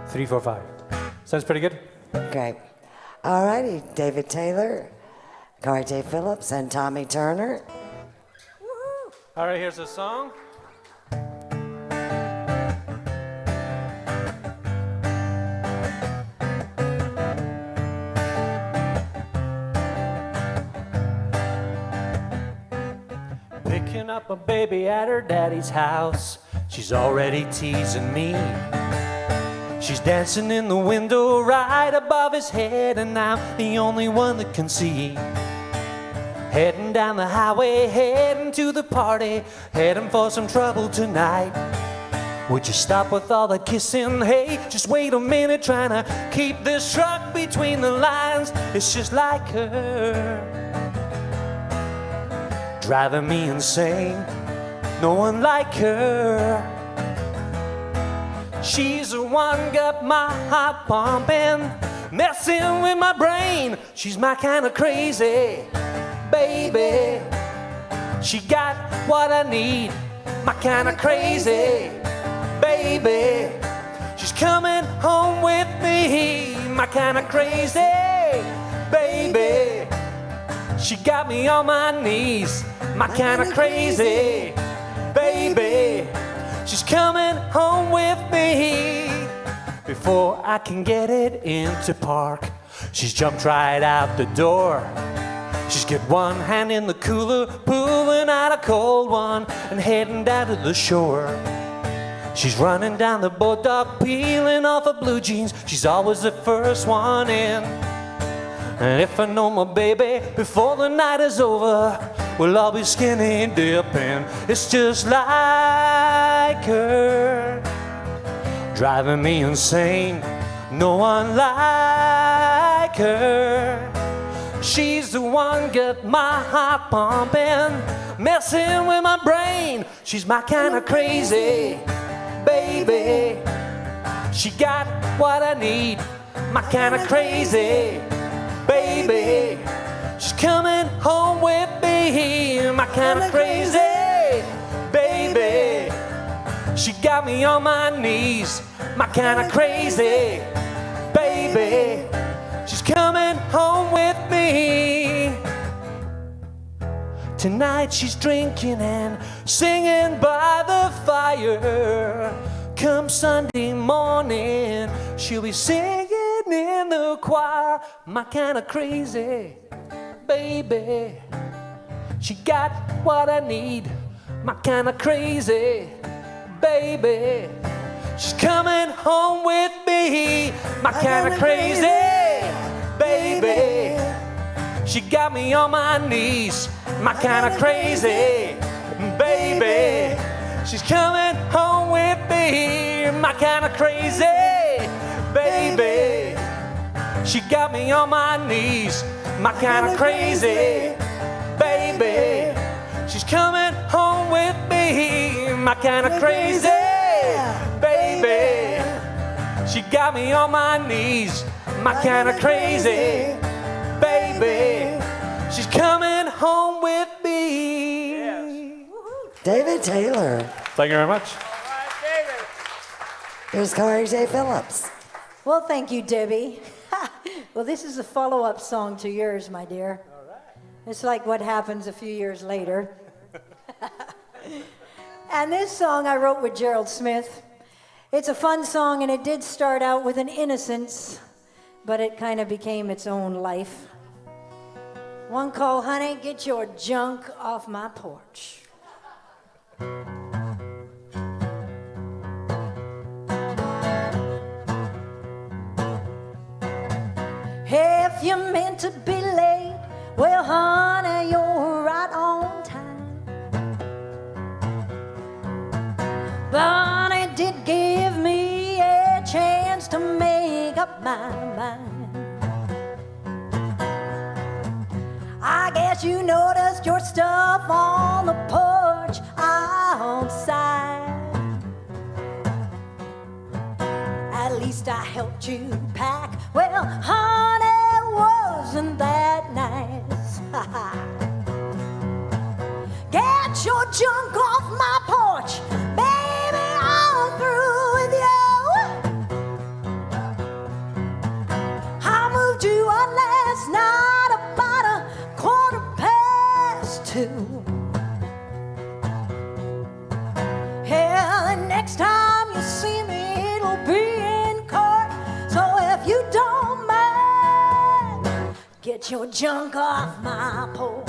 3, 4, 5. Sounds pretty good? Great. All righty, David Taylor, Karree Phillips, and Tommy Turner. Woo. All right, here's a song. Picking up a baby at her daddy's house. She's already teasing me. She's dancing in the window right above his head, and I'm the only one that can see. Heading down the highway, heading to the party, heading for some trouble tonight. Would you stop with all the kissing? Hey, just wait a minute, trying to keep this truck between the lines. It's just like her, driving me insane. No one like her. She's the one got my heart pumping, messing with my brain. She's my kind of crazy baby. She got what I need, my kind of crazy baby. She's coming home with me, my kind of crazy baby. She got me on my knees, my kind of crazy baby. She's coming home with me. Before I can get it into park, she's jumped right out the door. She's got one hand in the cooler, pulling out a cold one, and heading down to the shore. She's running down the boardwalk, peeling off her blue jeans. She's always the first one in. And if I know my baby before the night is over, we'll all be skinny dipping. It's just like her, driving me insane. No one like her. She's the one got my heart pumping, messing with my brain. She's my kind of crazy baby. She got what I need, my kind of crazy baby. She's coming home with me, my kind of crazy baby. She got me on my knees, my kind of crazy baby. She's coming home with me. Tonight she's drinking and singing by the fire. Come Sunday morning, she'll be singing in the choir, my kind of crazy baby. She got what I need, my kind of crazy baby. She's coming home with me, my kind of crazy baby. She got me on my knees, my kind of crazy baby. She's coming home with me, my kind of crazy baby. She got me on my knees, my kind of crazy baby. She's coming home with me, my kind of crazy baby. She got me on my knees, my kind of crazy baby. She's coming home with me. Yes. David Taylor. Thank you very much. All right, David. Here's Karree Phillips. Well, thank you, Debbie. Well, this is a follow-up song to yours, my dear. All right. It's like what happens a few years later. And this song I wrote with Gerald Smith. It's a fun song, and it did start out with an innocence, but it kind of became its own life. One called, Honey, Get Your Junk Off My Porch. If you're meant to be late, well, honey, you're right on time. Bonnie did give me a chance to make up my mind. I guess you noticed your stuff on the porch outside. At least I helped you pack. Well, honey, wasn't that nice? Get your junk off my porch, baby, I'm through with you. too. Yeah, the next time you see me, it'll be in court. So if you don't mind, get your junk off my porch.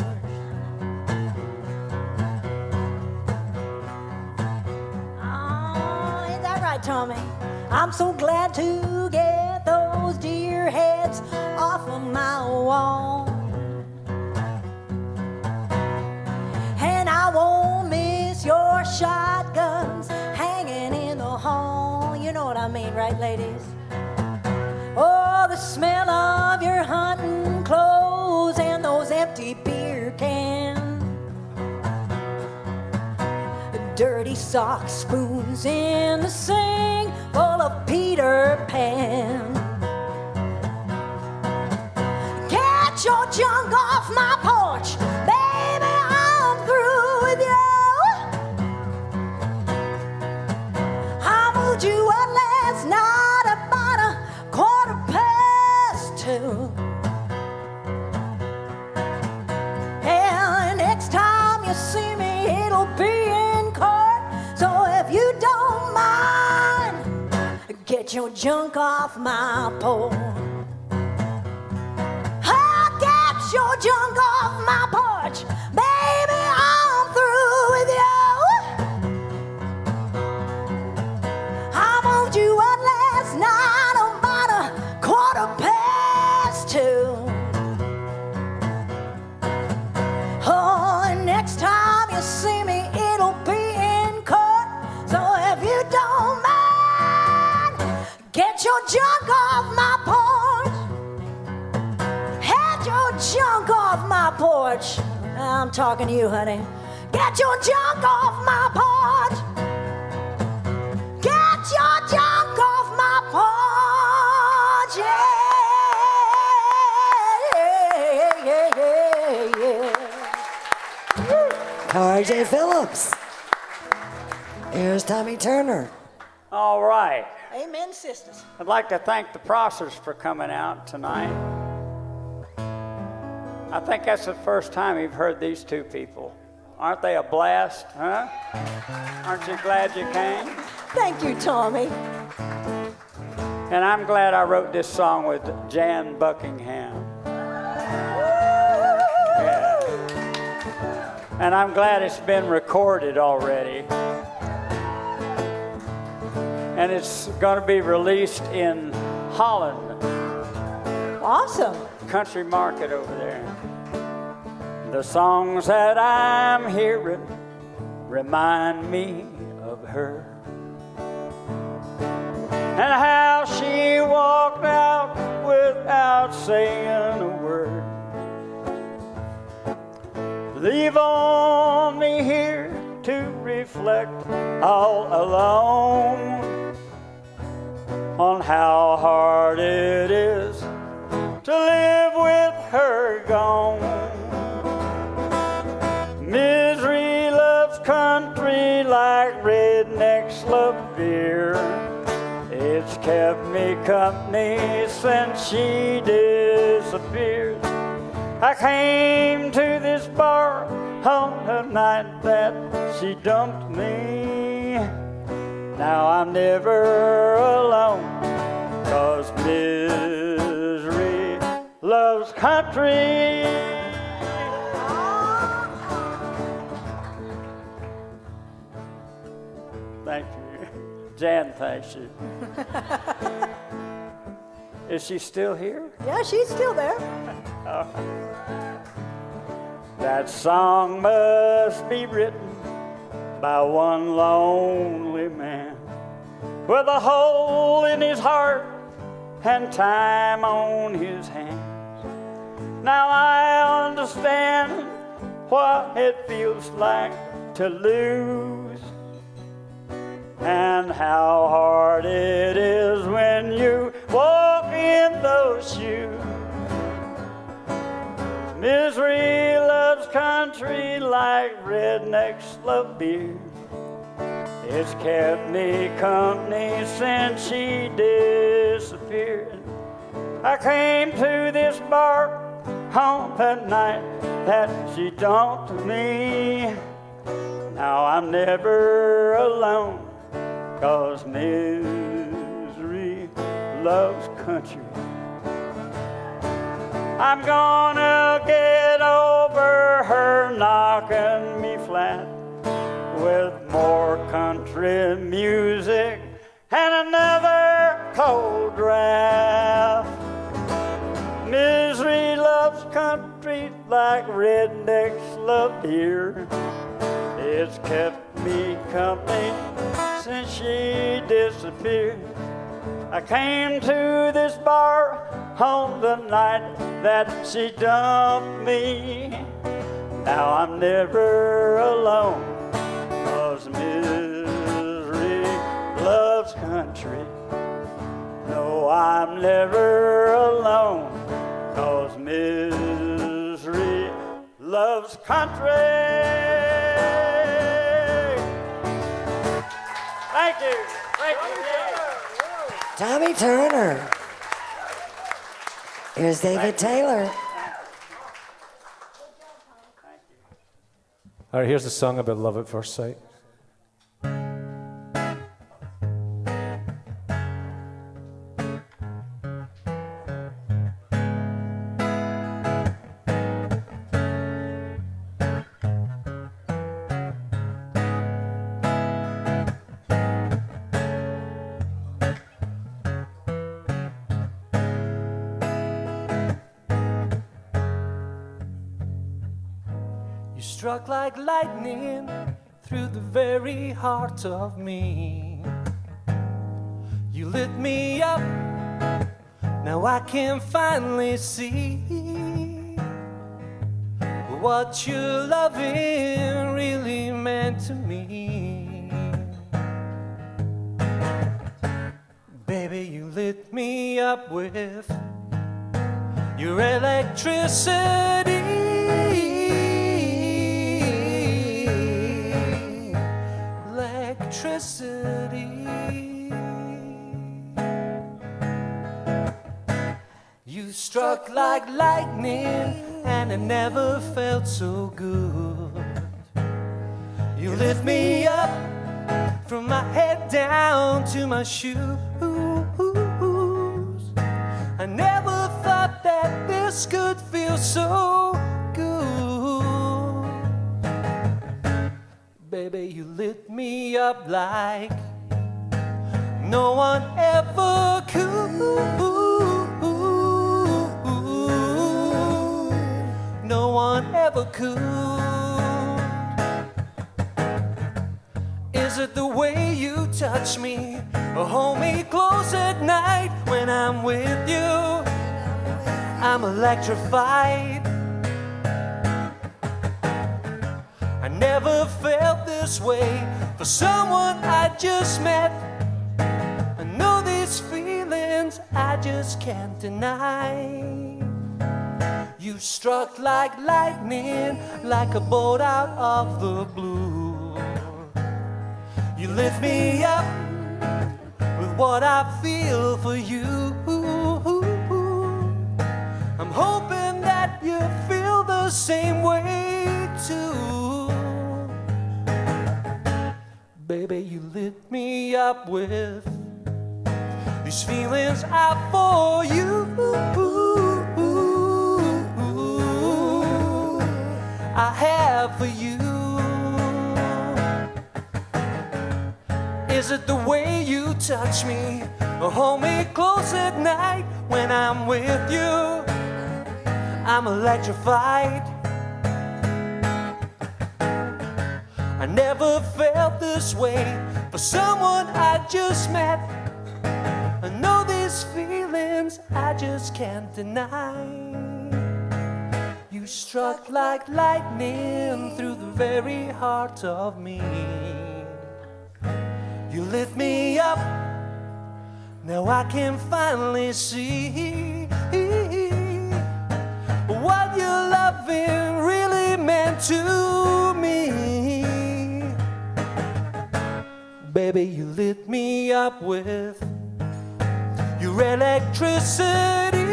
Oh, ain't that right, Tommy? I'm so glad to get those deer heads off of my wall. And I won't miss your shotguns hanging in the hall. You know what I mean, right, ladies? Oh, the smell of your hunting clothes and those empty beer cans. Dirty sock spoons in the sink full of Peter Pan. Get your junk off my porch, baby, I'm through with you. I moved you up last night about 2:15. And next time you see me, it'll be in court. So if you don't mind, get your junk off my porch. Oh, get your junk off my porch, baby, I'm through with you. I moved you up last night about 2:15. Oh, and next time you see me, it'll be in court. So if you don't mind, get your junk off my porch. Get your junk off my porch. I'm talking to you, honey. Get your junk off my porch. Get your junk off my porch. Yeah, yeah, yeah, yeah. Karree Phillips. Here's Tommy Turner. All right. Amen, sisters. I'd like to thank the Prossers for coming out tonight. I think that's the first time you've heard these two people. Aren't they a blast, huh? Aren't you glad you came? Thank you, Tommy. And I'm glad I wrote this song with Jan Buckingham. Yeah. And I'm glad it's been recorded already. And it's going to be released in Holland, Awesome. country market over there. The songs that I'm hearing remind me of her, and how she walked out without saying a word. Leave on me here to reflect all alone on how hard it is to live with her gone. Misery loves country like rednecks love beer. It's kept me company since she disappeared. I came to this bar on the night that she dumped me. Now I'm never alone, 'cause misery loves country. Thank you. Jan thanks you. Is she still here? Yeah, she's still there. That song must be written by one lonely man, with a hole in his heart and time on his hands. Now I understand what it feels like to lose, and how hard it is when you walk in those shoes. Misery loves country like rednecks love beer. It's kept me company since she disappeared. I came to this bar on that night that she dumped me. Now I'm never alone, 'cause misery loves country. I'm gonna get over her knocking me flat with more country music and another cold draft. Misery loves country like rednecks love deer. It's kept me company since she disappeared. I came to this bar on the night that she dumped me. Now I'm never alone, 'cause misery loves country. No, I'm never alone, 'cause misery loves country. Thank you. Thank you. Tommy Turner. Here's David Taylor. All right, here's a song about love at first sight. You struck like lightning through the very heart of me. You lit me up, now I can finally see what your loving really meant to me. Baby, you lit me up with your electricity. Electricity. You struck like lightning, and it never felt so good. You lift me up from my head down to my shoes. I never thought that this could feel so good. Baby, you lit me up like no one ever could. No one ever could. Is it the way you touch me or hold me close at night when I'm with you? I'm electrified. I never felt this way for someone I just met. I know these feelings I just can't deny. You struck like lightning, like a bolt out of the blue. You lift me up with what I feel for you. I'm hoping that you feel the same way too. Baby, you lit me up with these feelings I for you. I have for you. Is it the way you touch me or hold me close at night when I'm with you? I'm electrified. I never felt this way for someone I just met. I know these feelings I just can't deny. You struck like lightning through the very heart of me. You lift me up, now I can finally see what your loving really meant to me. Baby, you lit me up with your electricity.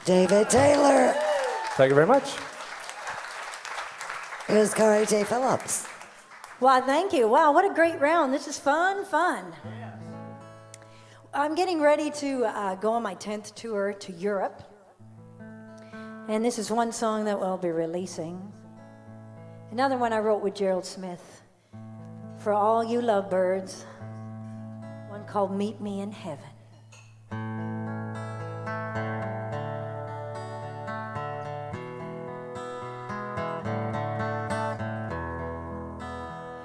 David Taylor. Thank you very much. Here's Karree J. Phillips. Well, thank you. Wow, what a great round. This is fun. I'm getting ready to go on my 10th tour to Europe. And this is one song that we'll be releasing. Another one I wrote with Gerald Smith. For all you lovebirds. One called Meet Me in Heaven.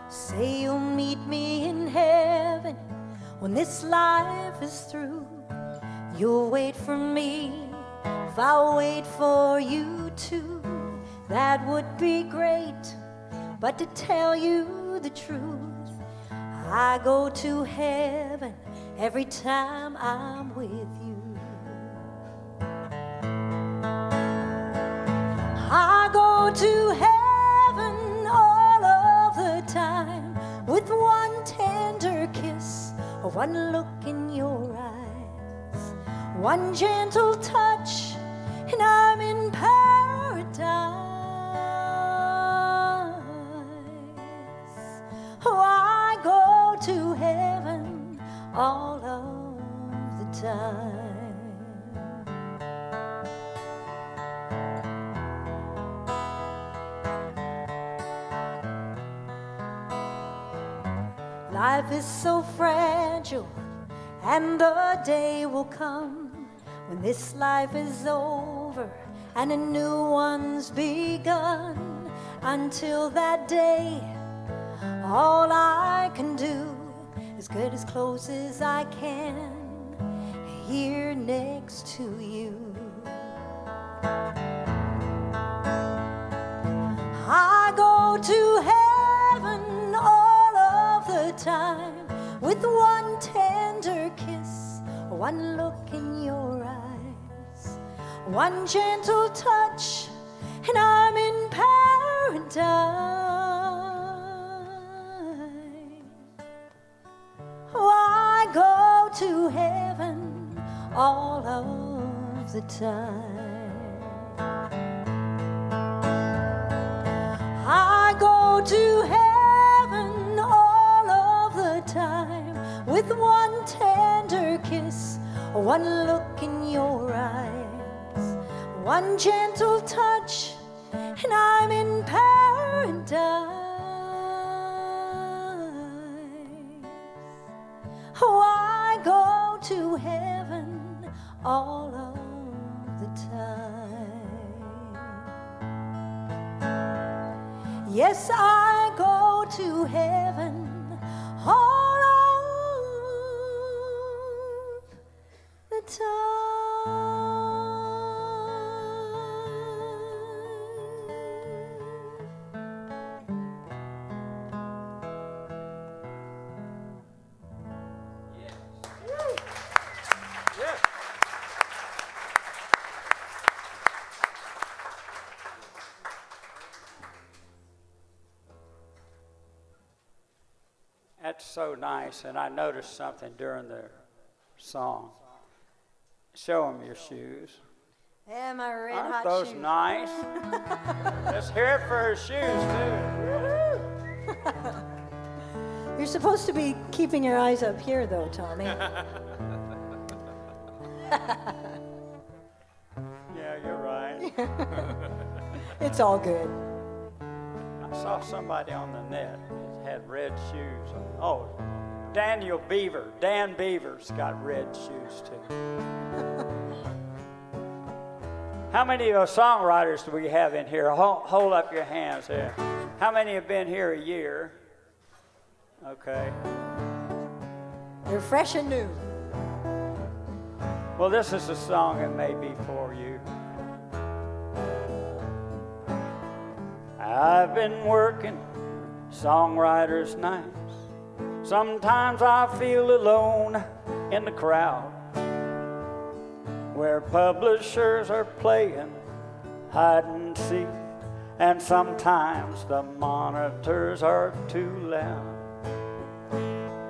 Say you'll meet me in heaven when this life is through. You'll wait for me if I wait for you too. That would be great, but to tell you the truth, I go to heaven every time I'm with you. I go to heaven all of the time with one tender kiss or one look in your eyes, one gentle touch, and I'm in paradise. Oh, I go to heaven all of the time. Life is so fragile, and the day will come when this life is over and a new one's begun. Until that day, all I can do is get as close as I can here next to you. I go to heaven all of the time with one tender kiss, one look in your eyes, one gentle touch, and I'm in paradise. Oh, I go to heaven all of the time. I go to heaven all of the time with one tender kiss, one look in your eyes, one gentle touch, and I'm in paradise. Oh, I go to heaven all of the time. Yes, I go to heaven all of the time. That's so nice, and I noticed something during the song. Show them your shoes. Yeah, my red Aren't hot those shoes. nice? Let's hear it for her shoes, too. You're supposed to be keeping your eyes up here, though, Tommy. Yeah, you're right. It's all good. I saw somebody on the net that had red shoes. Oh, Daniel Beaver. Dan Beaver's got red shoes, too. How many songwriters do we have in here? Hold up your hands here. How many have been here a year? Okay. You're fresh and new. Well, this is a song that may be for you. I've been working songwriters' nights. Sometimes I feel alone in the crowd, where publishers are playing hide and seek, and sometimes the monitors are too loud.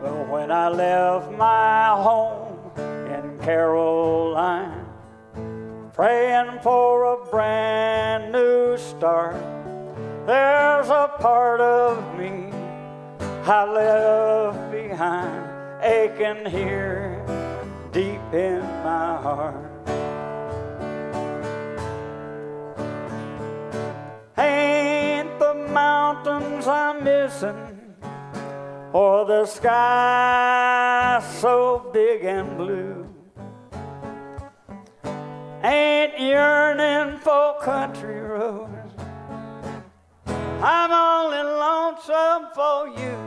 But when I left my home in Carolina praying for a brand new start. There's a part of me I left behind, aching here deep in my heart. Ain't the mountains I'm missing, or the sky so big and blue? Ain't yearning for country roads, I'm only lonesome for you.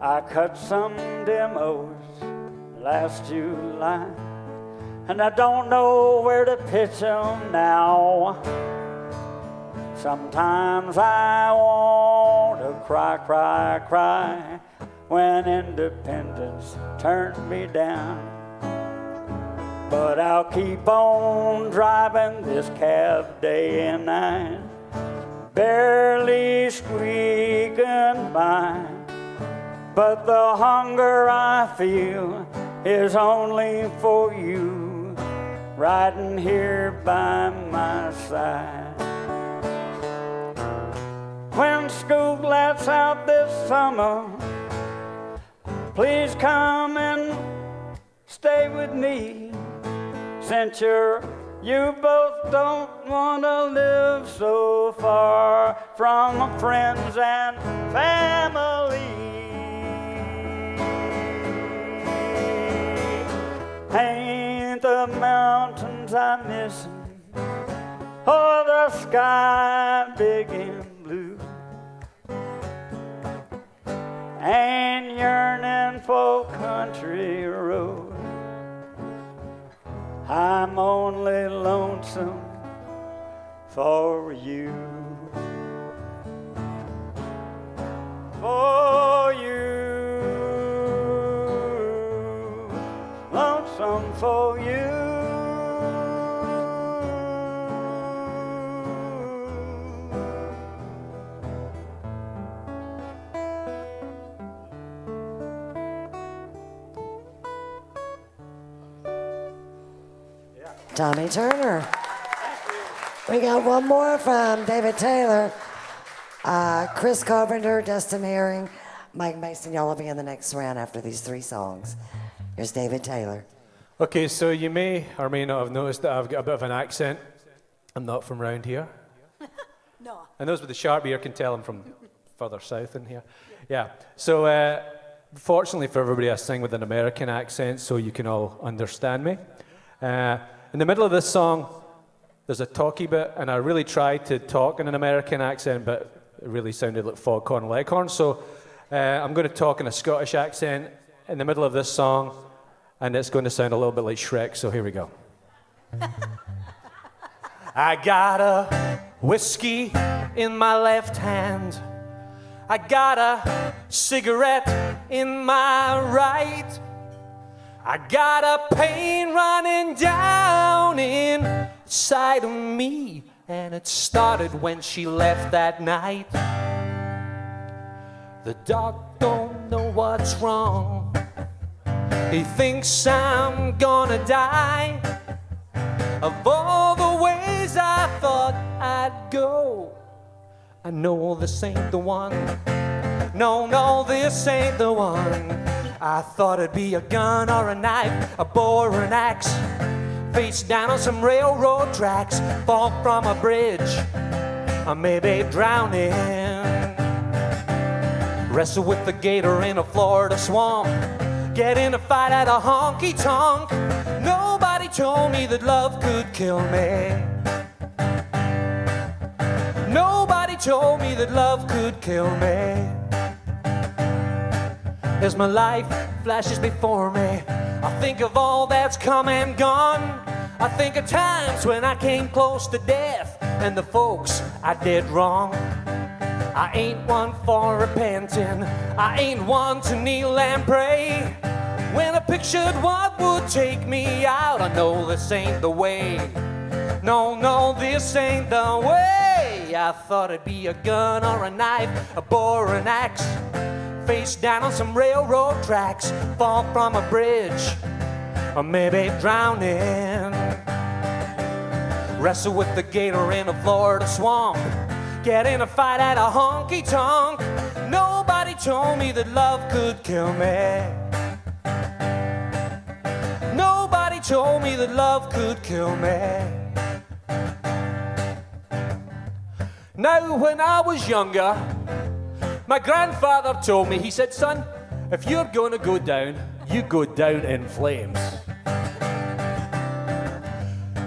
I cut some demos last July, and I don't know where to pitch them now. Sometimes I want to cry, cry, cry when independence turned me down. But I'll keep on driving this cab day and night, barely squeaking by. But the hunger I feel is only for you, riding here by my side. When school lets out this summer, please come and stay with me, since you both don't want to live so far from friends and family. Ain't the mountains I'm missing, or the sky big and blue? Ain't yearning for country road, I'm only lonesome for you. For you, lonesome for you. Tommy Turner. We got one more from David Taylor. Chris Carpenter, Dustin Herring, Mike Mason. Y'all will be in the next round after these three songs. Here's David Taylor. Okay, so you may or may not have noticed that I've got a bit of an accent. I'm not from around here. No. And those with the sharp ear can tell I'm from further south in here. Yeah. So fortunately for everybody, I sing with an American accent so you can all understand me. In the middle of this song, there's a talky bit, and I really tried to talk in an American accent, but it really sounded like Foghorn Leghorn. So I'm going to talk in a Scottish accent in the middle of this song, and it's going to sound a little bit like Shrek, so here we go. I got a whiskey in my left hand. I got a cigarette in my right. I got a pain running down inside of me, and it started when she left that night. The doc don't know what's wrong. He thinks I'm gonna die. Of all the ways I thought I'd go, I know this ain't the one. No, no, this ain't the one. I thought it'd be a gun or a knife, a bow or an axe, face down on some railroad tracks, fall from a bridge, or maybe drowning, wrestle with the gator in a Florida swamp, get in a fight at a honky-tonk. Nobody told me that love could kill me. Nobody told me that love could kill me. As my life flashes before me, I think of all that's come and gone. I think of times when I came close to death and the folks I did wrong. I ain't one for repenting, I ain't one to kneel and pray. When I pictured what would take me out, I know this ain't the way. No, no, this ain't the way. I thought it'd be a gun or a knife, a bow or an axe. Face down on some railroad tracks, fall from a bridge, or maybe drowning. Wrestle with the gator in a Florida swamp. Get in a fight at a honky-tonk. Nobody told me that love could kill me. Nobody told me that love could kill me. Now, when I was younger, my grandfather told me, he said, son, if you're gonna go down, you go down in flames.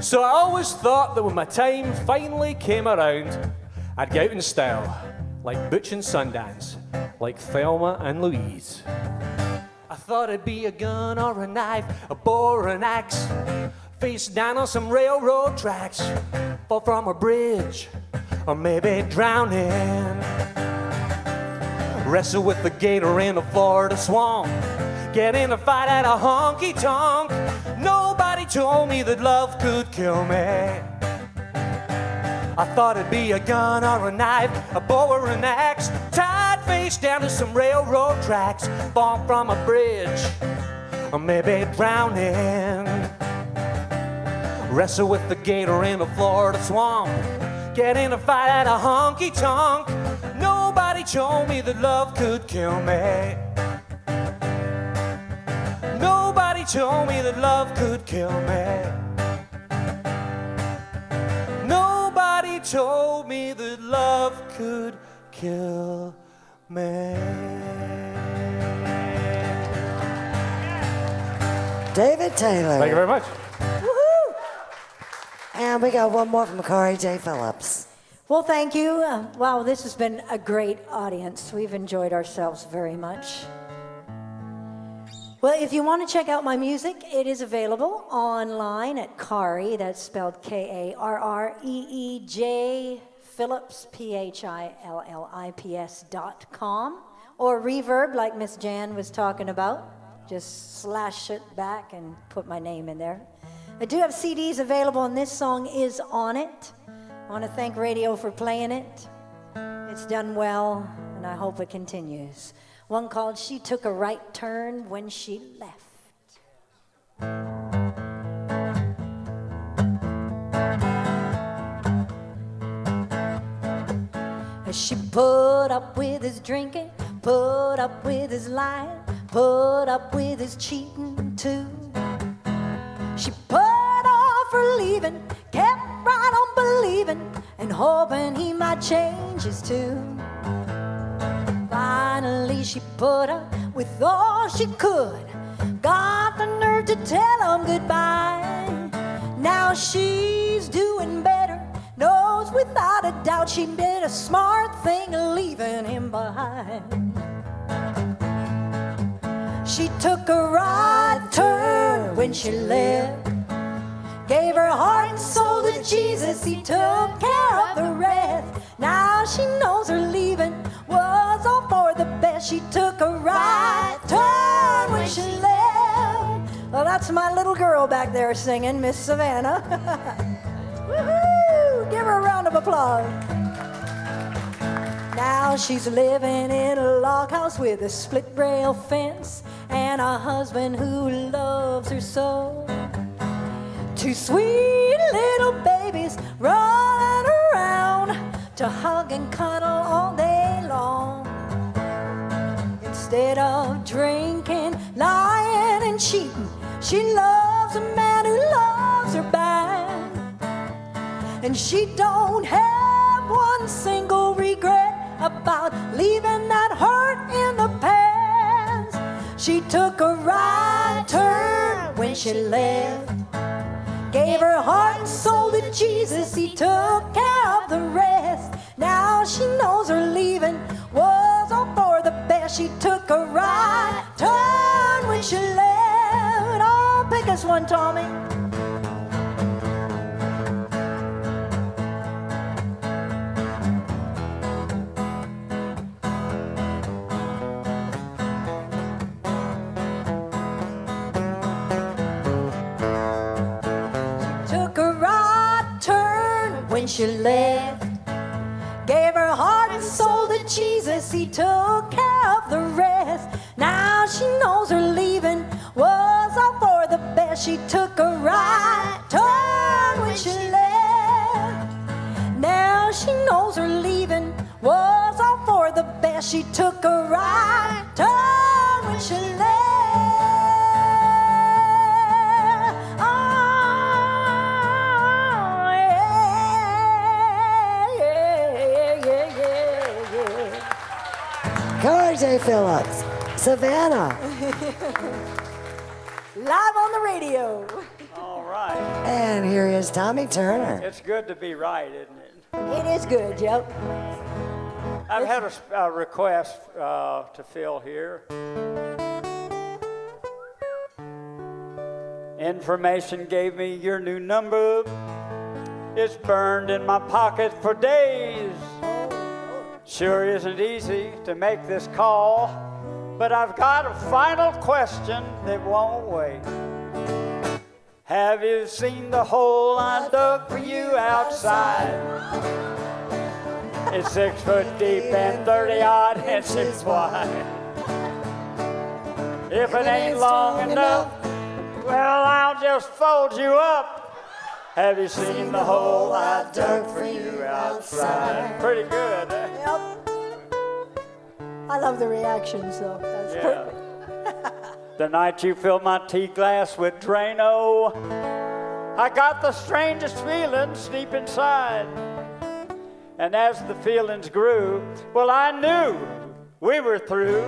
So I always thought that when my time finally came around, I'd get out in style, like Butch and Sundance, like Thelma and Louise. I thought it'd be a gun or a knife, a bow or an axe, face down on some railroad tracks, fall from a bridge, or maybe drowning. Wrestle with the gator in a Florida swamp, get in a fight at a honky-tonk. Nobody told me that love could kill me. I thought it'd be a gun or a knife, a bow or an axe, tied face down to some railroad tracks, fall from a bridge, or maybe drowning. Wrestle with the gator in a Florida swamp, get in a fight at a honky-tonk. Nobody told me that love could kill me. Nobody told me that love could kill me. Nobody told me that love could kill me. David Taylor. Thank you very much. Woohoo! And we got one more from Karree J. Phillips. Well, thank you. Wow, this has been a great audience. We've enjoyed ourselves very much. Well, if you want to check out my music, it is available online at Karree, that's spelled Karreej, Phillips, PHILLIPS.com, or Reverb, like Miss Jan was talking about. Just slash it back and put my name in there. I do have CDs available, and this song is on it. I want to thank radio for playing it. It's done well, and I hope it continues. One called She Took a Right Turn When She Left. She put up with his drinking, put up with his lying, put up with his cheating too. She put off her leaving, kept right on believing and hoping he might change his tune. Finally she put up with all she could, got the nerve to tell him goodbye. Now she's doing better, knows without a doubt she did a smart thing leaving him behind. She took a right turn when she left, gave her heart and soul to Jesus, he took care of the rest. Now she knows her leaving was all for the best. She took a right turn when she left. Well, that's my little girl back there singing, Miss Savannah. Woohoo! Give her a round of applause. Now she's living in a log house with a split rail fence and a husband who loves her so. Two sweet little babies running around to hug and cuddle all day long. Instead of drinking, lying and cheating, she loves a man who loves her back. And she don't have one single regret about leaving that hurt in the past. She took a right turn when she left, gave her heart and soul to Jesus, he took care of the rest. Now she knows her leaving was all for the best. She took a right turn when she left. Oh, pick us one, Tommy. Took a right turn she left. Gave her heart and soul to Jesus, he took care of the rest. Now she knows her leaving was all for the best. She took a right turn when she left. Now she knows her leaving was all for the best. She took a right turn when she left. Oh, yeah. Karree Phillips, Savannah. Live on the radio. All right. And here is Tommy Turner. It's good to be right, isn't it? It is good, yep. I've had a request to Phil here. Information gave me your new number. It's burned in my pocket for days. Sure isn't easy to make this call, but I've got a final question that won't wait. Have you seen the hole I dug for you outside? It's 6 foot deep and 30-odd inches wide. If it ain't long enough, well, I'll just fold you up. Have you seen the hole I dug for you outside? Pretty good, eh? Yep. I love the reactions, though. That's perfect. The night you filled my tea glass with Drano, I got the strangest feelings deep inside. And as the feelings grew, well, I knew we were through.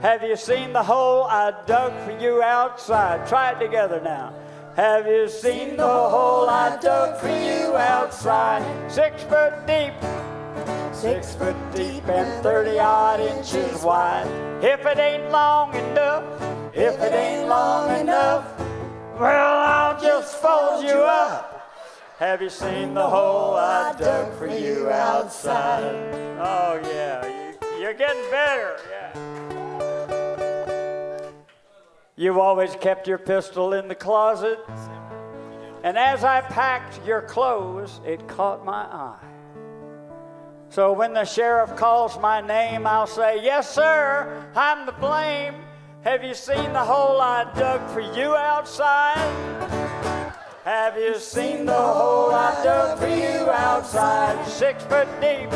Have you seen the hole I dug for you outside? Try it together now. Have you seen the hole I dug for you outside? 6 foot deep, 6 foot deep and 30-odd inches wide. If it ain't long enough, if it ain't long enough, well, I'll just fold you up. Have you seen the hole I dug for you outside? Oh, yeah, you're getting better, yeah. You've always kept your pistol in the closet, and as I packed your clothes, it caught my eye. So when the sheriff calls my name, I'll say, yes, sir, I'm to blame. Have you seen the hole I dug for you outside? Have you seen the hole I dug for you outside? 6 foot deep,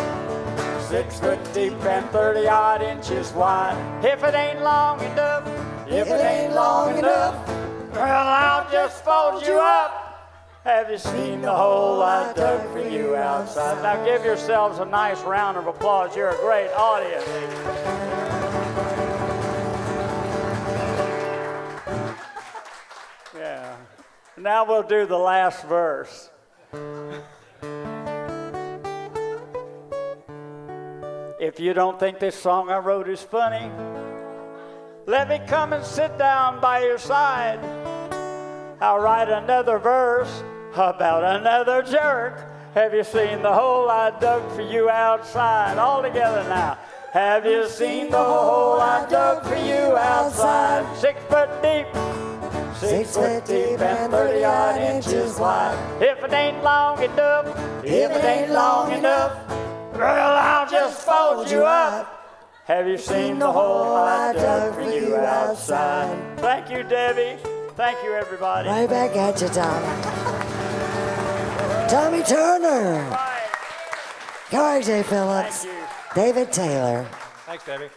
6 foot deep and 30-odd inches wide. If it ain't long enough, if it ain't long enough, well, I'll just fold you up. Have you seen the hole I dug for you outside? Now give yourselves a nice round of applause. You're a great audience. Yeah. Now we'll do the last verse. If you don't think this song I wrote is funny, let me come and sit down by your side. I'll write another verse about another jerk. Have you seen the hole I dug for you outside? All together now. Have you seen the hole I dug for you outside? 6 foot deep, 6 foot deep and 30-odd inches wide. If it ain't long enough, if it ain't long enough, well, I'll just fold you up. Have you seen the hole I dug for you outside? Thank you, Debbie. Thank you, everybody. Right back at you, Tommy. Tommy Turner. Bye. Karree Phillips. Thank you. David Taylor. Thanks, Debbie.